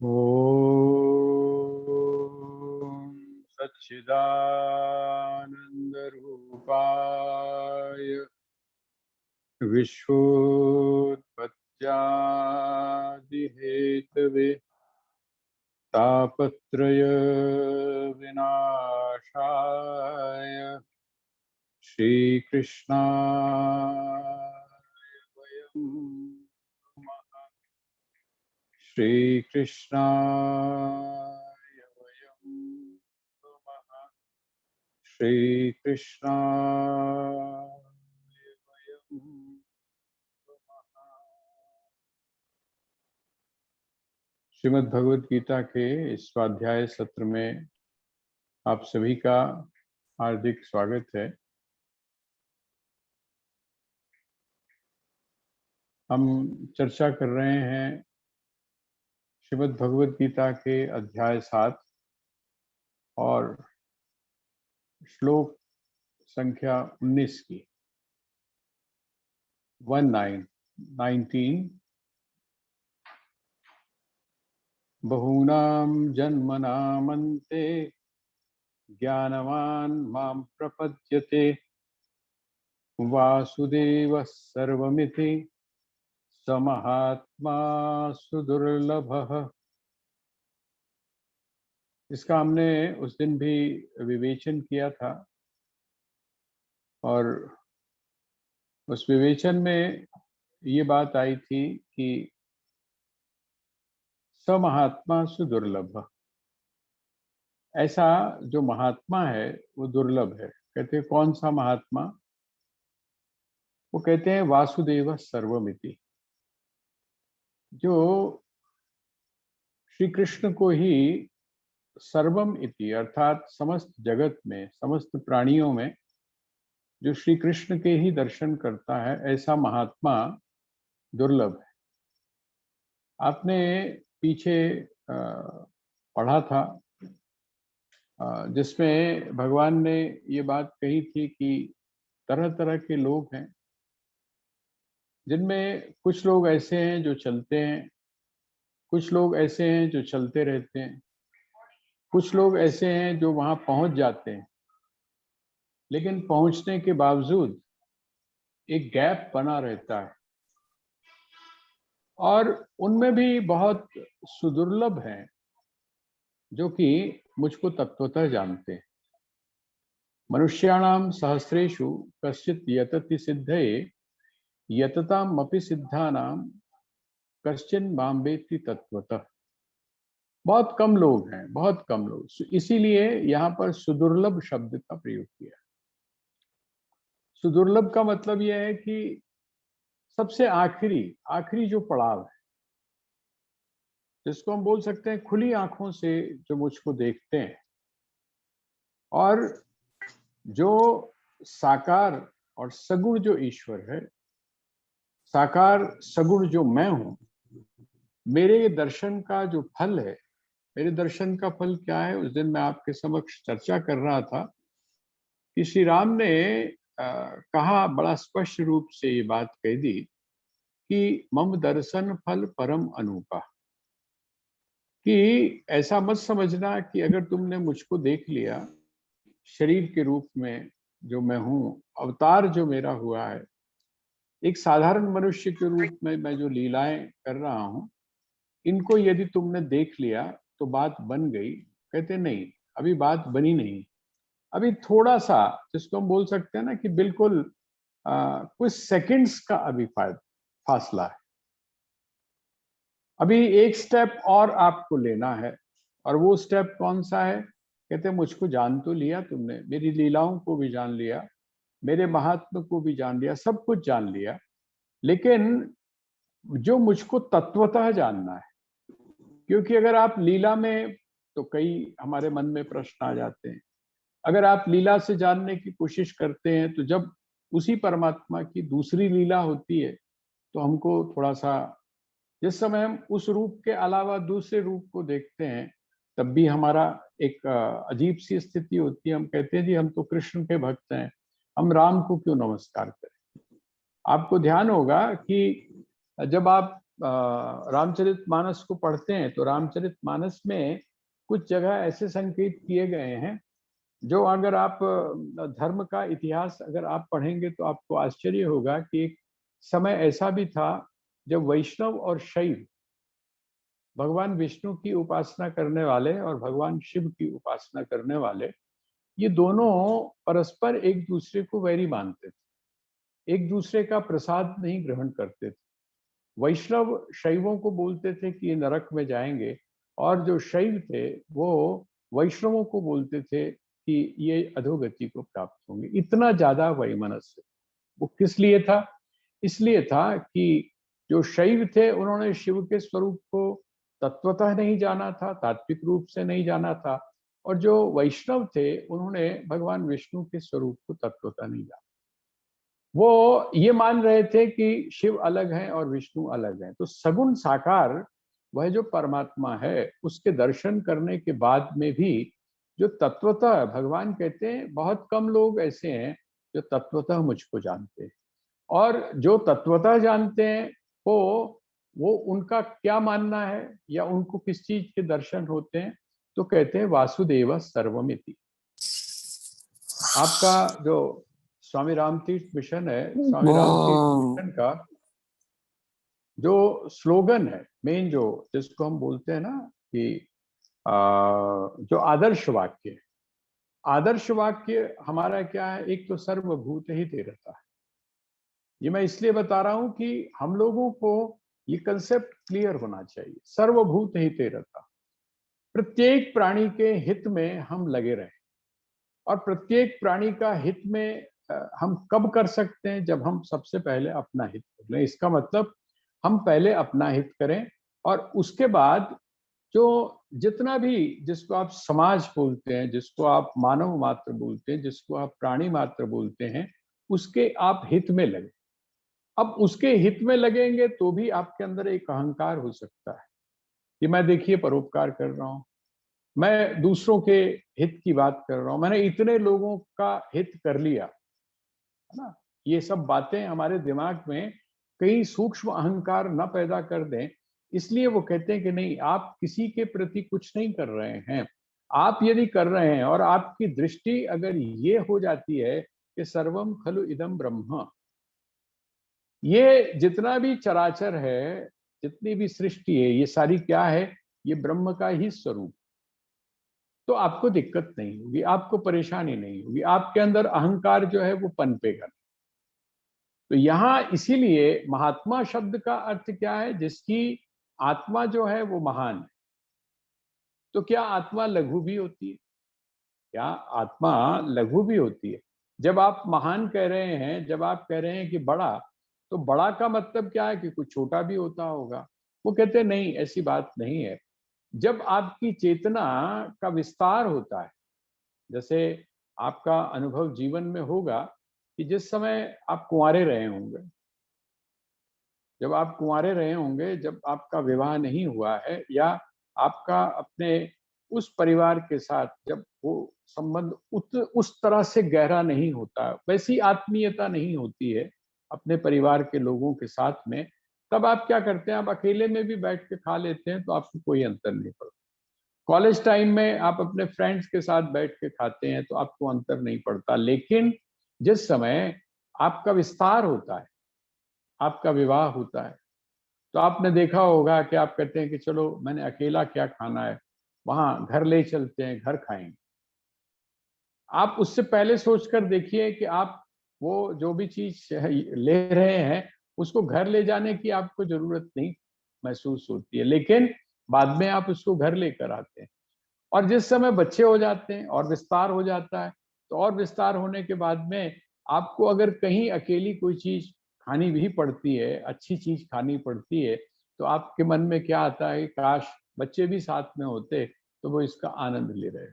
ॐ सच्चिदानन्दरूपाय विश्वोत्पत्त्यादिहेतवे तापत्रय विनाशाय श्रीकृष्णाय वयं नमः। श्रीकृष्णाय वयं नमः। श्रीकृष्णाय वयं नमः। श्रीमद् भगवद गीता के इस स्वाध्याय सत्र में आप सभी का हार्दिक स्वागत है। हम चर्चा कर रहे हैं श्रीमद् भगवद गीता के अध्याय 7 और श्लोक संख्या 19 की 19 बहूनां जन्मनामन्ते ज्ञानवान् मां प्रपद्यते वासुदेवः सर्वमिति स महात्मा सुदुर्लभः। इसका हमने उस दिन भी विवेचन किया था और उस विवेचन में ये बात आई थी कि स महात्मा सुदुर्लभ, ऐसा जो महात्मा है वो दुर्लभ है। कहते हैं कौन सा महात्मा? वो कहते हैं वासुदेव सर्वमिति, जो श्री कृष्ण को ही सर्वम इति अर्थात समस्त जगत में, समस्त प्राणियों में जो श्री कृष्ण के ही दर्शन करता है, ऐसा महात्मा दुर्लभ है। आपने पीछे पढ़ा था जिसमें भगवान ने ये बात कही थी कि तरह तरह के लोग हैं, जिनमें कुछ लोग ऐसे हैं जो चलते हैं, कुछ लोग ऐसे हैं जो चलते रहते हैं, कुछ लोग ऐसे हैं जो वहां पहुंच जाते हैं, लेकिन पहुंचने के बावजूद एक गैप बना रहता है। और उनमें भी बहुत सुदुर्लभ हैं जो कि मुझको तत्वतः जानते हैं। मनुष्याणाम सहस्रेषु कश्चित् यतति सिद्धये यततामपि सिद्धानाम कश्चिन् मां वेत्ति तत्वतः। बहुत कम लोग हैं, बहुत कम लोग, इसीलिए यहाँ पर सुदुर्लभ शब्द का प्रयोग किया। सुदुर्लभ का मतलब यह है कि सबसे आखिरी आखिरी जो पड़ाव है, जिसको हम बोल सकते हैं खुली आंखों से जो मुझको देखते हैं, और जो साकार और सगुण जो ईश्वर है, साकार सगुण जो मैं हूं, मेरे दर्शन का जो फल है, मेरे दर्शन का फल क्या है? उस दिन मैं आपके समक्ष चर्चा कर रहा था कि श्री राम ने कहा, बड़ा स्पष्ट रूप से ये बात कह दी कि मम दर्शन फल परम अनूपा, कि ऐसा मत समझना कि अगर तुमने मुझको देख लिया शरीर के रूप में जो मैं हूं, अवतार जो मेरा हुआ है, एक साधारण मनुष्य के रूप में मैं जो लीलाएं कर रहा हूं, इनको यदि तुमने देख लिया तो बात बन गई। कहते नहीं, अभी बात बनी नहीं, अभी थोड़ा सा, जिसको हम बोल सकते हैं ना कि बिल्कुल कुछ सेकंड्स का अभी फासला है। अभी एक स्टेप और आपको लेना है, और वो स्टेप कौन सा है? कहते मुझको जान तो लिया तुमने, मेरी लीलाओं को भी जान लिया, मेरे महात्म को भी जान लिया, सब कुछ जान लिया, लेकिन जो मुझको तत्वतः जानना है, क्योंकि अगर आप लीला में, तो कई हमारे मन में प्रश्न आ जाते हैं, अगर आप लीला से जानने की कोशिश करते हैं तो जब उसी परमात्मा की दूसरी लीला होती है तो हमको थोड़ा सा, जिस समय हम उस रूप के अलावा दूसरे रूप को देखते हैं, तब भी हमारा एक अजीब सी स्थिति होती है। हम कहते हैं जी हम तो कृष्ण के भक्त हैं, हम राम को क्यों नमस्कार करें? आपको ध्यान होगा कि जब आप रामचरितमानस को पढ़ते हैं तो रामचरितमानस में कुछ जगह ऐसे संकेत किए गए हैं जो अगर आप धर्म का इतिहास अगर आप पढ़ेंगे तो आपको आश्चर्य होगा कि एक समय ऐसा भी था जब वैष्णव और शैव, भगवान विष्णु की उपासना करने वाले और भगवान शिव की उपासना करने वाले, ये दोनों परस्पर एक दूसरे को वैरी मानते थे, एक दूसरे का प्रसाद नहीं ग्रहण करते थे। वैष्णव शैवों को बोलते थे कि ये नरक में जाएंगे, और जो शैव थे वो वैष्णवों को बोलते थे कि ये अधोगति को प्राप्त होंगे। इतना ज्यादा वैमनस्य वो किस लिए था? इसलिए था कि जो शैव थे उन्होंने शिव के स्वरूप को तत्वतः नहीं जाना था, तात्विक रूप से नहीं जाना था, और जो वैष्णव थे उन्होंने भगवान विष्णु के स्वरूप को तत्वतः नहीं जाना। वो ये मान रहे थे कि शिव अलग हैं और विष्णु अलग हैं। तो सगुण साकार वह जो परमात्मा है उसके दर्शन करने के बाद में भी जो तत्वतः, भगवान कहते हैं बहुत कम लोग ऐसे हैं जो तत्वतः मुझको जानते हैं, और जो तत्वतः जानते हैं वो उनका क्या मानना है या उनको किस चीज के दर्शन होते हैं? तो कहते हैं वासुदेव सर्वमिति। आपका जो स्वामी रामतीर्थ मिशन है, स्वामी रामतीर्थ मिशन का जो स्लोगन है मेन, जो जिसको हम बोलते हैं ना कि जो आदर्श वाक्य है, आदर्श वाक्य हमारा क्या है? एक तो सर्वभूत ही ते रहता है। ये मैं इसलिए बता रहा हूं कि हम लोगों को ये कंसेप्ट क्लियर होना चाहिए। सर्वभूत ही ते रहता, प्रत्येक प्राणी के हित में हम लगे रहें, और प्रत्येक प्राणी का हित में हम कब कर सकते हैं? जब हम सबसे पहले अपना हित कर लें। इसका मतलब हम पहले अपना हित करें, और उसके बाद जो जितना भी, जिसको आप समाज बोलते हैं, जिसको आप मानव मात्र बोलते हैं, जिसको आप प्राणी मात्र बोलते हैं, उसके आप हित में लगे। अब उसके हित में लगेंगे तो भी आपके अंदर एक अहंकार हो सकता है कि मैं देखिए परोपकार कर रहा हूं, मैं दूसरों के हित की बात कर रहा हूं, मैंने इतने लोगों का हित कर लिया, है ना। ये सब बातें हमारे दिमाग में कई सूक्ष्म अहंकार न पैदा कर दें, इसलिए वो कहते हैं कि नहीं, आप किसी के प्रति कुछ नहीं कर रहे हैं। आप यदि कर रहे हैं और आपकी दृष्टि अगर ये हो जाती है कि सर्वम खलु इदम ब्रह्म, ये जितना भी चराचर है, जितनी भी सृष्टि है, ये सारी क्या है? ये ब्रह्म का ही स्वरूप। तो आपको दिक्कत नहीं होगी, आपको परेशानी नहीं होगी, आपके अंदर अहंकार जो है वो पनपेगा। तो यहां इसीलिए महात्मा शब्द का अर्थ क्या है? जिसकी आत्मा जो है वो महान है। तो क्या आत्मा लघु भी होती है? क्या आत्मा लघु भी होती है? जब आप महान कह रहे हैं, जब आप कह रहे हैं कि बड़ा, तो बड़ा का मतलब क्या है? कि कुछ छोटा भी होता होगा। वो कहते हैं नहीं, ऐसी बात नहीं है। जब आपकी चेतना का विस्तार होता है, जैसे आपका अनुभव जीवन में होगा कि जिस समय आप कुंवारे रहे होंगे, जब आप कुंवारे रहे होंगे, जब आपका विवाह नहीं हुआ है, या आपका अपने उस परिवार के साथ जब वो संबंध उस तरह से गहरा नहीं होता, वैसी आत्मीयता नहीं होती है अपने परिवार के लोगों के साथ में, तब आप क्या करते हैं? आप अकेले में भी बैठ के खा लेते हैं तो आपको कोई अंतर नहीं पड़ता। कॉलेज टाइम में आप अपने फ्रेंड्स के साथ बैठ के खाते हैं तो आपको अंतर नहीं पड़ता। लेकिन जिस समय आपका विस्तार होता है, आपका विवाह होता है, तो आपने देखा होगा कि आप कहते हैं कि चलो मैंने अकेला क्या खाना है, वहां घर ले चलते हैं, घर खाएंगे। आप उससे पहले सोचकर देखिए कि आप वो जो भी चीज ले रहे हैं उसको घर ले जाने की आपको जरूरत नहीं महसूस होती है, लेकिन बाद में आप उसको घर लेकर आते हैं। और जिस समय बच्चे हो जाते हैं और विस्तार हो जाता है, तो और विस्तार होने के बाद में आपको अगर कहीं अकेली कोई चीज खानी भी पड़ती है, अच्छी चीज खानी पड़ती है, तो आपके मन में क्या आता है? काश बच्चे भी साथ में होते तो वो इसका आनंद ले रहे।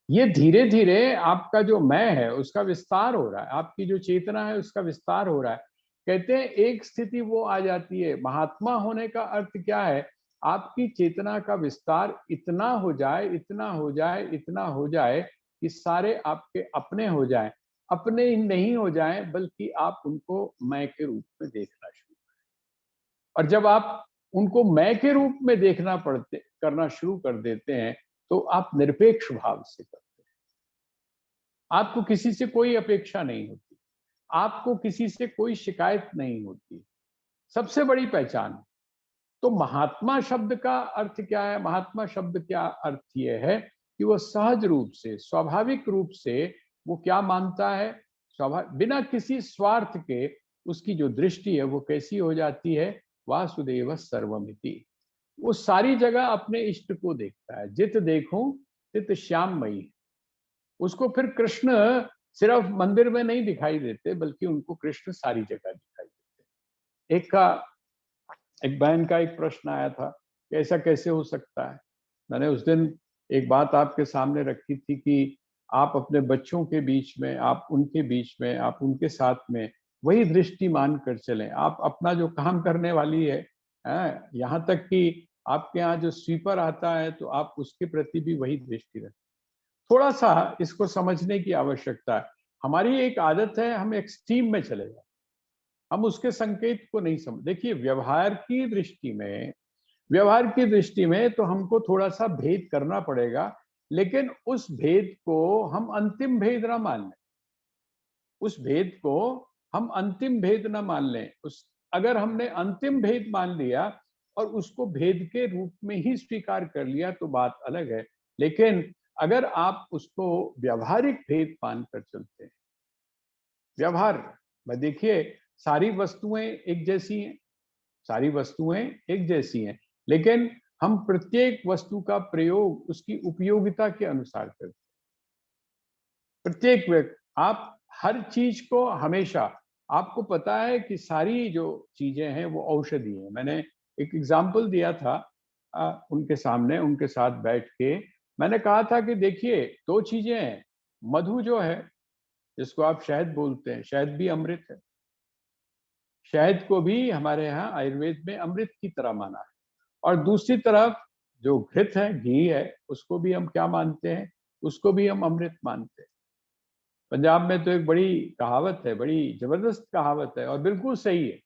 ये धीरे धीरे आपका जो मैं है उसका विस्तार हो रहा है, आपकी जो चेतना है उसका विस्तार हो रहा है। कहते हैं एक स्थिति वो आ जाती है, महात्मा होने का अर्थ क्या है? आपकी चेतना का विस्तार इतना हो जाए, इतना हो जाए, इतना हो जाए कि सारे आपके अपने हो जाए, अपने नहीं हो जाए बल्कि आप उनको मैं के रूप में देखना शुरू। और जब आप उनको मैं के रूप में देखना करना शुरू कर देते हैं, तो आप निरपेक्ष भाव से करते हैं। आपको किसी से कोई अपेक्षा नहीं होती, आपको किसी से कोई शिकायत नहीं होती, सबसे बड़ी पहचान। तो महात्मा शब्द का अर्थ क्या है? महात्मा शब्द का अर्थ यह है कि वह सहज रूप से, स्वाभाविक रूप से वो क्या मानता है, बिना किसी स्वार्थ के उसकी जो दृष्टि है वो कैसी हो जाती है? वासुदेव सर्वमिति। वो सारी जगह अपने इष्ट को देखता है। जित देखूं तित श्याममयी। उसको फिर कृष्ण सिर्फ मंदिर में नहीं दिखाई देते, बल्कि उनको कृष्ण सारी जगह दिखाई देते। एक बहन का एक प्रश्न आया था कि ऐसा कैसे हो सकता है। मैंने उस दिन एक बात आपके सामने रखी थी कि आप अपने बच्चों के बीच में, आप उनके बीच में, आप उनके साथ में वही दृष्टि मान कर चलें। आप अपना जो काम करने वाली है, यहाँ तक कि आपके यहाँ जो स्वीपर आता है तो आप उसके प्रति भी वही दृष्टि रखें। थोड़ा सा इसको समझने की आवश्यकता है। हमारी एक आदत है, हम एक्सट्रीम में चले जाते, हम उसके संकेत को नहीं समझ। देखिए, व्यवहार की दृष्टि में तो हमको थोड़ा सा भेद करना पड़ेगा, लेकिन उस भेद को हम अंतिम भेद ना मान लें। उस भेद को हम अंतिम भेद ना मान लें। अगर हमने अंतिम भेद मान लिया और उसको भेद के रूप में ही स्वीकार कर लिया तो बात अलग है। लेकिन अगर आप उसको व्यावहारिक भेद मानकर चलते हैं, व्यवहार में देखिए, सारी वस्तुएं एक जैसी हैं, सारी वस्तुएं एक जैसी हैं, लेकिन हम प्रत्येक वस्तु का प्रयोग उसकी उपयोगिता के अनुसार करते हैं। प्रत्येक व्यक्ति, आप हर चीज को हमेशा, आपको पता है कि सारी जो चीजें हैं वो औषधि है। मैंने एक एग्जाम्पल दिया था उनके सामने, उनके साथ बैठ के मैंने कहा था कि देखिए, दो चीजें हैं। मधु जो है, जिसको आप शहद बोलते हैं, शहद भी अमृत है। शहद को भी हमारे यहाँ आयुर्वेद में अमृत की तरह माना है। और दूसरी तरफ जो घृत है, घी है, उसको भी हम क्या मानते हैं? उसको भी हम अमृत मानते हैं। पंजाब में तो एक बड़ी कहावत है, बड़ी जबरदस्त कहावत है और बिल्कुल सही है,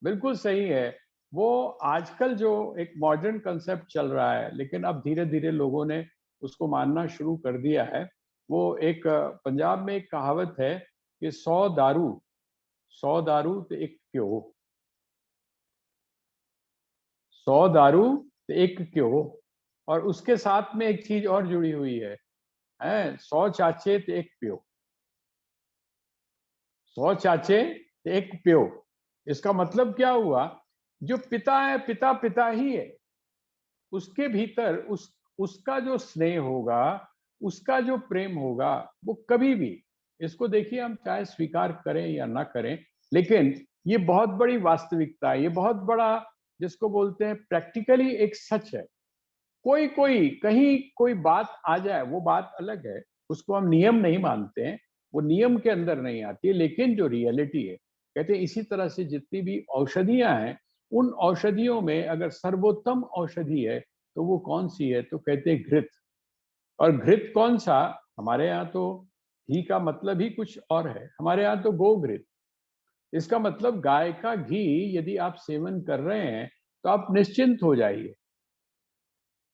बिल्कुल सही है। वो आजकल जो एक मॉडर्न कंसेप्ट चल रहा है, लेकिन अब धीरे धीरे लोगों ने उसको मानना शुरू कर दिया है। वो एक पंजाब में एक कहावत है कि 100 दारू तो एक क्यों, 100 दारू तो एक क्यों। और उसके साथ में एक चीज और जुड़ी हुई है, 100 चाचे तो एक प्यो, 100 चाचे तो एक प्यो। इसका मतलब क्या हुआ? जो पिता है, पिता पिता ही है। उसके भीतर उसका जो स्नेह होगा, उसका जो प्रेम होगा, वो कभी भी, इसको देखिए, हम चाहे स्वीकार करें या ना करें, लेकिन ये बहुत बड़ी वास्तविकता है, ये बहुत बड़ा, जिसको बोलते हैं प्रैक्टिकली एक सच है। कोई कोई कहीं कोई बात आ जाए, वो बात अलग है, उसको हम नियम नहीं मानते हैं, वो नियम के अंदर नहीं आती है। लेकिन जो रियलिटी है, कहते हैं इसी तरह से जितनी भी औषधियां हैं, उन औषधियों में अगर सर्वोत्तम औषधि है तो वो कौन सी है? तो कहते हैं घृत। और घृत कौन सा? हमारे यहाँ तो घी का मतलब ही कुछ और है, हमारे यहाँ तो गोघृत। इसका मतलब गाय का घी यदि आप सेवन कर रहे हैं तो आप निश्चिंत हो जाइए।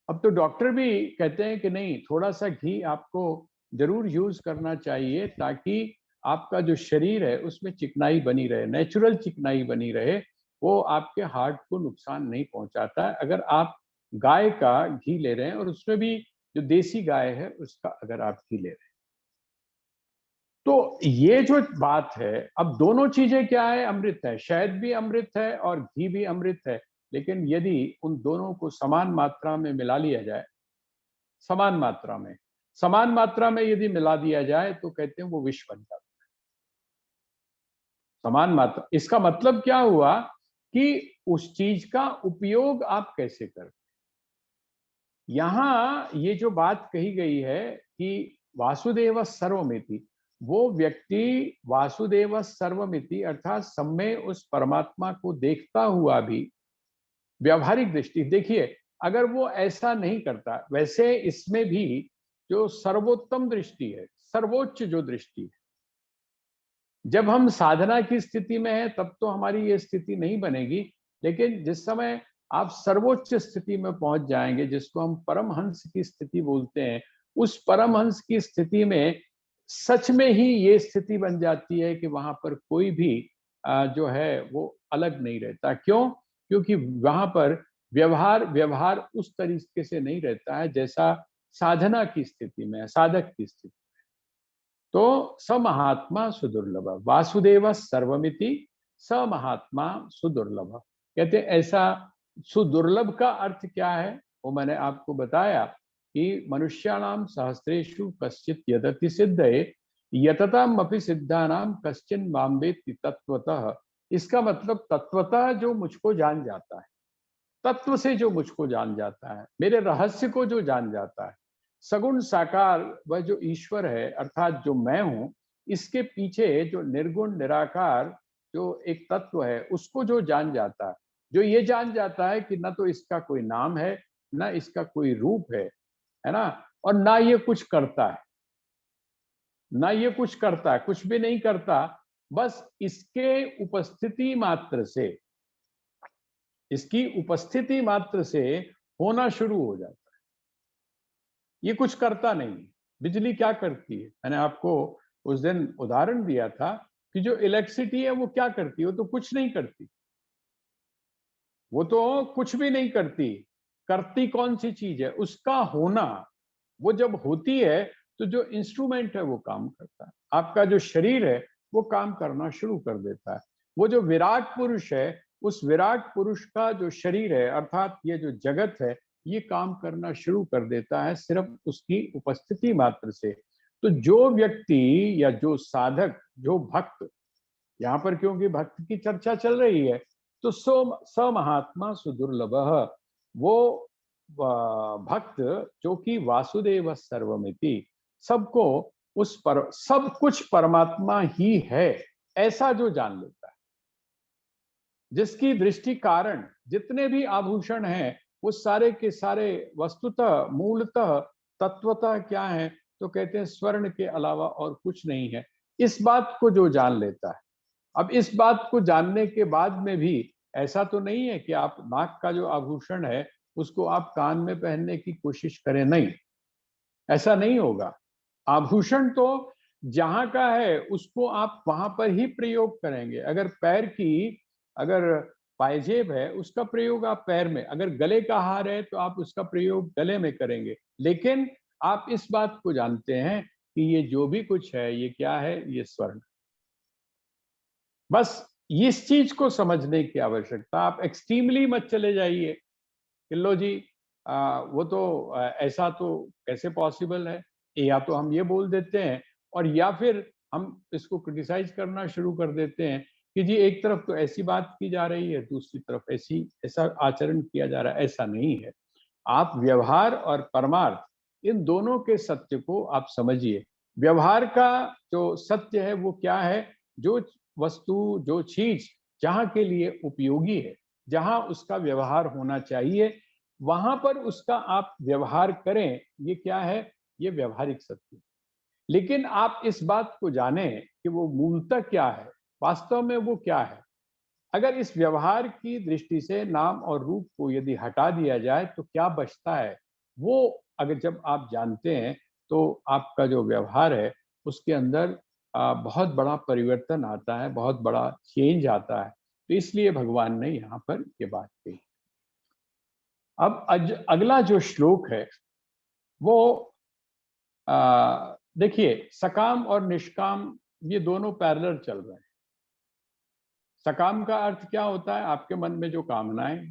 अब तो डॉक्टर भी कहते हैं कि नहीं, थोड़ा सा घी आपको जरूर यूज करना चाहिए, ताकि आपका जो शरीर है उसमें चिकनाई बनी रहे, नेचुरल चिकनाई बनी रहे। वो आपके हार्ट को नुकसान नहीं पहुंचाता है अगर आप गाय का घी ले रहे हैं, और उसमें भी जो देसी गाय है उसका अगर आप घी ले रहे हैं। तो ये जो बात है, अब दोनों चीजें क्या है? अमृत है, शहद भी अमृत है और घी भी अमृत है। लेकिन यदि उन दोनों को समान मात्रा में मिला लिया जाए, समान मात्रा में, समान मात्रा में यदि मिला दिया जाए तो कहते हैं वो विष बन जाता है। समान मात्रा, इसका मतलब क्या हुआ कि उस चीज का उपयोग आप कैसे करते। यहां ये जो बात कही गई है कि वासुदेव सर्वमिति, वो व्यक्ति वासुदेव सर्वमिति अर्थात सब में उस परमात्मा को देखता हुआ भी, व्यावहारिक दृष्टि देखिए, अगर वो ऐसा नहीं करता, वैसे इसमें भी जो सर्वोत्तम दृष्टि है, सर्वोच्च जो दृष्टि है, जब हम साधना की स्थिति में है तब तो हमारी ये स्थिति नहीं बनेगी। लेकिन जिस समय आप सर्वोच्च स्थिति में पहुंच जाएंगे, जिसको हम परमहंस की स्थिति बोलते हैं, उस परमहंस की स्थिति में सच में ही ये स्थिति बन जाती है कि वहां पर कोई भी जो है वो अलग नहीं रहता। क्यों? क्योंकि वहां पर व्यवहार व्यवहार उस तरीके से नहीं रहता है जैसा साधना की स्थिति में, साधक की स्थिति। तो स महात्मा सुदुर्लभ, वासुदेव सर्वमिति स महात्मा सुदुर्लभ। कहते ऐसा सुदुर्लभ का अर्थ क्या है, वो मैंने आपको बताया कि मनुष्याणाम सहस्रेषु कश्चित यदति सिद्धये यतताम अपि सिद्धानाम कश्चिन माम वेत्ति तत्वतः। इसका मतलब तत्वतः जो मुझको जान जाता है, तत्व से जो मुझको जान जाता है, मेरे रहस्य को जो जान जाता है, सगुण साकार वह जो ईश्वर है अर्थात जो मैं हूं, इसके पीछे जो निर्गुण निराकार जो एक तत्व है उसको जो जान जाता है, जो ये जान जाता है कि न तो इसका कोई नाम है, न इसका कोई रूप है ना, और ना ये कुछ करता है, ना ये कुछ करता है, कुछ भी नहीं करता, बस इसके उपस्थिति मात्र से, इसकी उपस्थिति मात्र से होना शुरू हो जाता है। ये कुछ करता नहीं। बिजली क्या करती है? मैंने आपको उस दिन उदाहरण दिया था कि जो इलेक्ट्रिसिटी है वो क्या करती है? वो तो कुछ नहीं करती, वो तो कुछ भी नहीं करती। करती कौन सी चीज है? उसका होना। वो जब होती है तो जो इंस्ट्रूमेंट है वो काम करता है, आपका जो शरीर है वो काम करना शुरू कर देता है। वो जो विराट पुरुष है, उस विराट पुरुष का जो शरीर है अर्थात ये जो जगत है, ये काम करना शुरू कर देता है सिर्फ उसकी उपस्थिति मात्र से। तो जो व्यक्ति या जो साधक, जो भक्त, यहाँ पर क्योंकि भक्त की चर्चा चल रही है, तो स महात्मा सुदुर्लभ, वो भक्त जो कि वासुदेव सर्वमिति, सबको उस पर सब कुछ परमात्मा ही है ऐसा जो जान लेता है, जिसकी दृष्टि कारण जितने भी आभूषण हैं वो सारे के सारे वस्तुतः मूलतः तत्वतः क्या है, तो कहते हैं स्वर्ण के अलावा और कुछ नहीं है। इस बात को जो जान लेता है, अब इस बात को जानने के बाद में भी ऐसा तो नहीं है कि आप नाक का जो आभूषण है उसको आप कान में पहनने की कोशिश करें, नहीं, ऐसा नहीं होगा। आभूषण तो जहां का है उसको आप वहां पर ही प्रयोग करेंगे। अगर पैर की, अगर पायजेब है उसका प्रयोग आप पैर में, अगर गले का हार है तो आप उसका प्रयोग गले में करेंगे। लेकिन आप इस बात को जानते हैं कि ये जो भी कुछ है ये क्या है, ये स्वर्ण। बस इस चीज को समझने की आवश्यकता। आप एक्सट्रीमली मत चले जाइए कि लो जी वो तो ऐसा तो कैसे पॉसिबल है, या तो हम ये बोल देते हैं और या फिर हम इसको क्रिटिसाइज करना शुरू कर देते हैं कि जी एक तरफ तो ऐसी बात की जा रही है, दूसरी तरफ ऐसा आचरण किया जा रहा है। ऐसा नहीं है। आप व्यवहार और परमार्थ इन दोनों के सत्य को आप समझिए। व्यवहार का जो सत्य है वो क्या है? जो वस्तु, जो चीज जहां के लिए उपयोगी है, जहां उसका व्यवहार होना चाहिए, वहां पर उसका आप व्यवहार करें, ये क्या है? ये व्यवहारिक सत्य। लेकिन आप इस बात को जाने कि वो मूलतः क्या है, वास्तव में वो क्या है। अगर इस व्यवहार की दृष्टि से नाम और रूप को यदि हटा दिया जाए तो क्या बचता है, वो अगर जब आप जानते हैं तो आपका जो व्यवहार है उसके अंदर बहुत बड़ा परिवर्तन आता है, बहुत बड़ा चेंज आता है। तो इसलिए भगवान ने यहाँ पर ये बात कही। अब अगला जो श्लोक है वो देखिए, सकाम और निष्काम ये दोनों पैरेलल चल रहे हैं। सकाम का अर्थ क्या होता है? आपके मन में जो कामनाएं,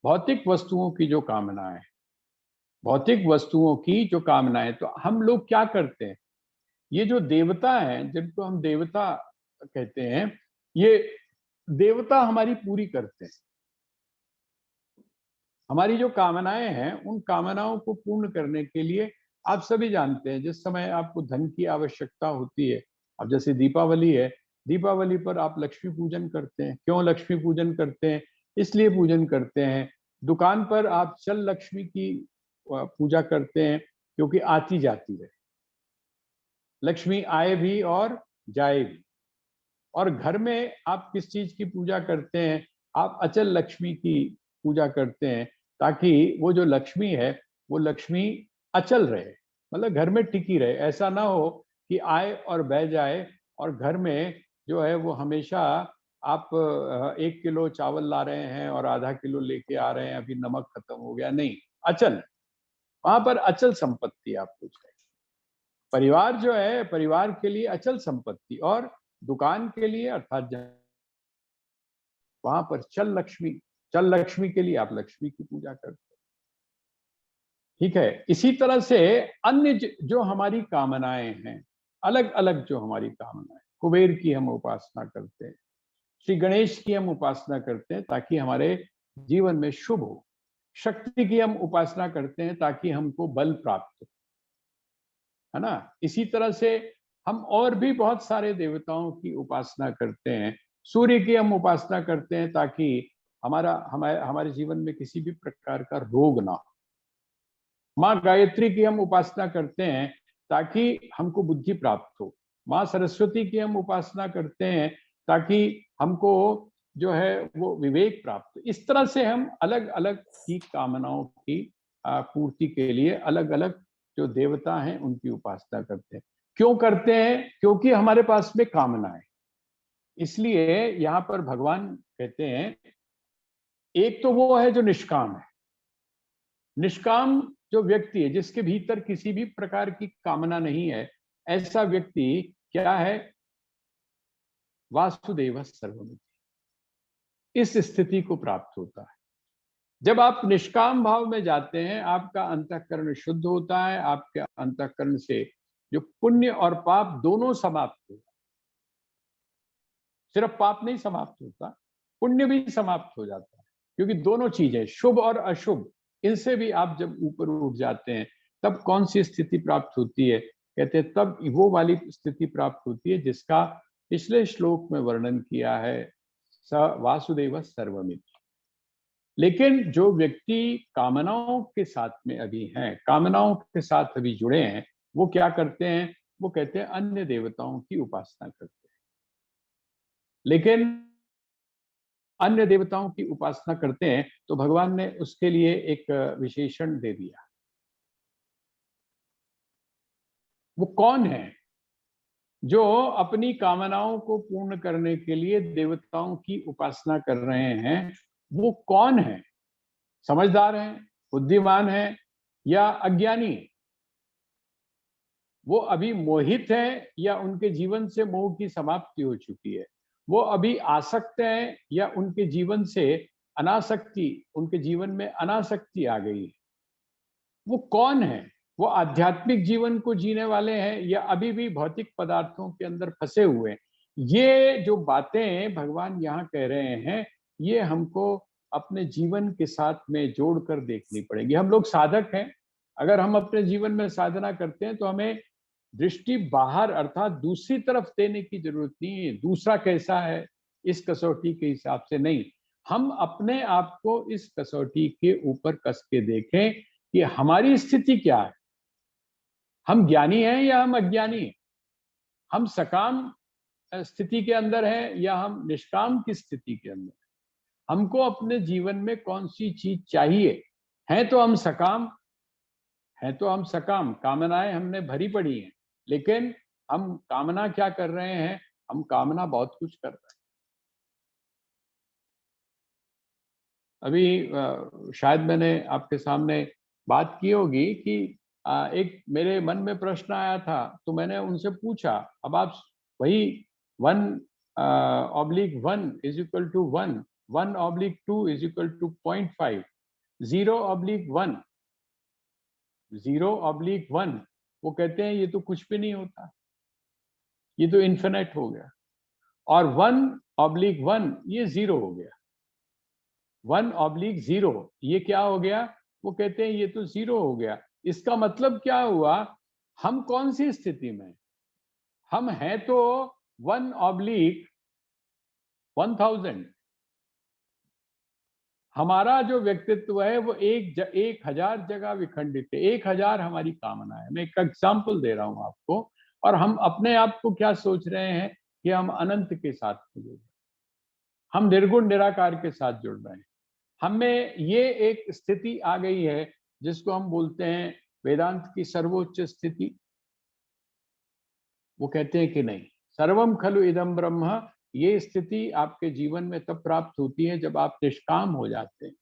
भौतिक वस्तुओं की जो कामनाएं, भौतिक वस्तुओं की जो कामनाएं, तो हम लोग क्या करते हैं? ये जो देवता हैं, जिनको हम देवता कहते हैं, ये देवता हमारी पूरी करते हैं। हमारी जो कामनाएं हैं उन कामनाओं को पूर्ण करने के लिए आप सभी जानते हैं, जिस समय आपको धन की आवश्यकता होती है, अब जैसे दीपावली है, दीपावली पर आप लक्ष्मी पूजन करते हैं। क्यों लक्ष्मी पूजन करते हैं? इसलिए पूजन करते हैं, दुकान पर आप चल लक्ष्मी की पूजा करते हैं क्योंकि आती जाती है, लक्ष्मी आए भी और जाए भी। और घर में आप किस चीज की पूजा करते हैं? आप अचल लक्ष्मी की पूजा करते हैं ताकि वो जो लक्ष्मी है वो लक्ष्मी अचल रहे, मतलब घर में टिकी रहे। ऐसा ना हो कि आए और बह जाए और घर में जो है वो हमेशा आप 1 किलो चावल ला रहे हैं और आधा किलो लेके आ रहे हैं, अभी नमक खत्म हो गया, नहीं, अचल, वहां पर अचल संपत्ति आपको चाहिए। परिवार जो है, परिवार के लिए अचल संपत्ति, और दुकान के लिए अर्थात वहां पर चल लक्ष्मी के लिए आप लक्ष्मी की पूजा करते हैं। ठीक है, इसी तरह से अन्य जो हमारी कामनाएं हैं, अलग अलग जो हमारी कामनाएं, कुबेर की हम उपासना करते हैं, श्री गणेश की हम उपासना करते हैं ताकि हमारे जीवन में शुभ हो, शक्ति की हम उपासना करते हैं ताकि हमको बल प्राप्त हो, है ना। इसी तरह से हम और भी बहुत सारे देवताओं की उपासना करते हैं। सूर्य की हम उपासना करते हैं ताकि हमारे जीवन में किसी भी प्रकार का रोग ना हो। माँ गायत्री की हम उपासना करते हैं ताकि हमको बुद्धि प्राप्त हो। माँ सरस्वती की हम उपासना करते हैं ताकि हमको जो है वो विवेक प्राप्त हो। इस तरह से हम अलग अलग की कामनाओं की पूर्ति के लिए अलग अलग जो देवता हैं उनकी उपासना करते हैं। क्यों करते हैं? क्योंकि हमारे पास में कामना है। इसलिए यहाँ पर भगवान कहते हैं, एक तो वो है जो निष्काम है। निष्काम जो व्यक्ति है, जिसके भीतर किसी भी प्रकार की कामना नहीं है, ऐसा व्यक्ति क्या है? वासुदेव सर्वमिति, इस स्थिति को प्राप्त होता है। जब आप निष्काम भाव में जाते हैं, आपका अंतःकरण शुद्ध होता है, आपके अंतःकरण से जो पुण्य और पाप दोनों समाप्त होता है। सिर्फ पाप नहीं समाप्त होता, पुण्य भी समाप्त हो जाता है, क्योंकि दोनों चीजें, शुभ और अशुभ, इनसे भी आप जब ऊपर उठ जाते हैं, तब कौन सी स्थिति प्राप्त होती है? कहते हैं तब वो वाली स्थिति प्राप्त होती है जिसका पिछले श्लोक में वर्णन किया है, स वासुदेव सर्वमिति। लेकिन जो व्यक्ति कामनाओं के साथ में अभी हैं, कामनाओं के साथ अभी जुड़े हैं, वो क्या करते हैं? वो कहते हैं अन्य देवताओं की उपासना करते हैं। लेकिन अन्य देवताओं की उपासना करते हैं तो भगवान ने उसके लिए एक विशेषण दे दिया। वो कौन है जो अपनी कामनाओं को पूर्ण करने के लिए देवताओं की उपासना कर रहे हैं? वो कौन है? समझदार है, बुद्धिमान है, या अज्ञानी है? वो अभी मोहित है या उनके जीवन से मोह की समाप्ति हो चुकी है? वो अभी आसक्त है या उनके जीवन से अनासक्ति, उनके जीवन में अनासक्ति आ गई है? वो कौन है? वो आध्यात्मिक जीवन को जीने वाले हैं या अभी भी भौतिक पदार्थों के अंदर फंसे हुए हैं? ये जो बातें भगवान यहाँ कह रहे हैं, ये हमको अपने जीवन के साथ में जोड़कर देखनी पड़ेगी। हम लोग साधक हैं, अगर हम अपने जीवन में साधना करते हैं तो हमें दृष्टि बाहर अर्थात दूसरी तरफ देने की जरूरत नहीं है। दूसरा कैसा है इस कसौटी के हिसाब से नहीं, हम अपने आप को इस कसौटी के ऊपर कस के देखें कि हमारी स्थिति क्या है। हम ज्ञानी हैं या हम अज्ञानी हैं? हम सकाम स्थिति के अंदर हैं या हम निष्काम की स्थिति के अंदर? हमको अपने जीवन में कौन सी चीज चाहिए? है तो हम सकाम, है तो हम सकाम, कामनाएं हमने भरी पड़ी हैं, लेकिन हम कामना क्या कर रहे हैं? हम कामना बहुत कुछ कर रहे हैं। अभी शायद मैंने आपके सामने बात की होगी कि एक मेरे मन में प्रश्न आया था, तो मैंने उनसे पूछा, अब आप वही 1/1 is equal to 1, 1/2 is equal to 0.5, 0/1, 0/1, वो कहते हैं ये तो कुछ भी नहीं होता, ये तो इन्फिनिट हो गया। और 1/1 ये 0 हो गया। 1/0 ये क्या हो गया? वो कहते हैं ये तो 0 हो गया। इसका मतलब क्या हुआ? हम कौन सी स्थिति में? हम हैं तो 1/1000। हमारा जो व्यक्तित्व है वो 1000 जगह विखंडित है। 1000 हमारी कामना है। मैं एक एग्जाम्पल दे रहा हूं आपको। और हम अपने आप को क्या सोच रहे हैं कि हम अनंत के साथ जुड़े। हम निर्गुण निराकार के साथ जुड़ रहे हैं। हमें ये एक स्थिति आ गई है जिसको हम बोलते हैं वेदांत की सर्वोच्च स्थिति। वो कहते हैं कि नहीं, सर्वम खलु इदम ब्रह्म, ये स्थिति आपके जीवन में तब प्राप्त होती है जब आप निष्काम हो जाते हैं।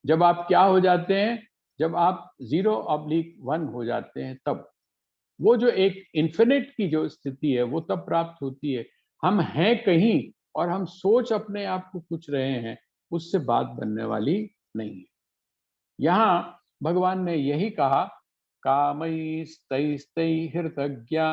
जब आप क्या हो जाते हैं? जब आप 0/1 हो जाते हैं, तब वो जो एक इन्फिनिट की जो स्थिति है वो तब प्राप्त होती है। हम हैं कहीं और हम सोच अपने आप को कुछ रहे हैं, उससे बात बनने वाली नहीं है। यहाँ भगवान ने यही कहा, कामैस्तैस्तैः हृतज्ञा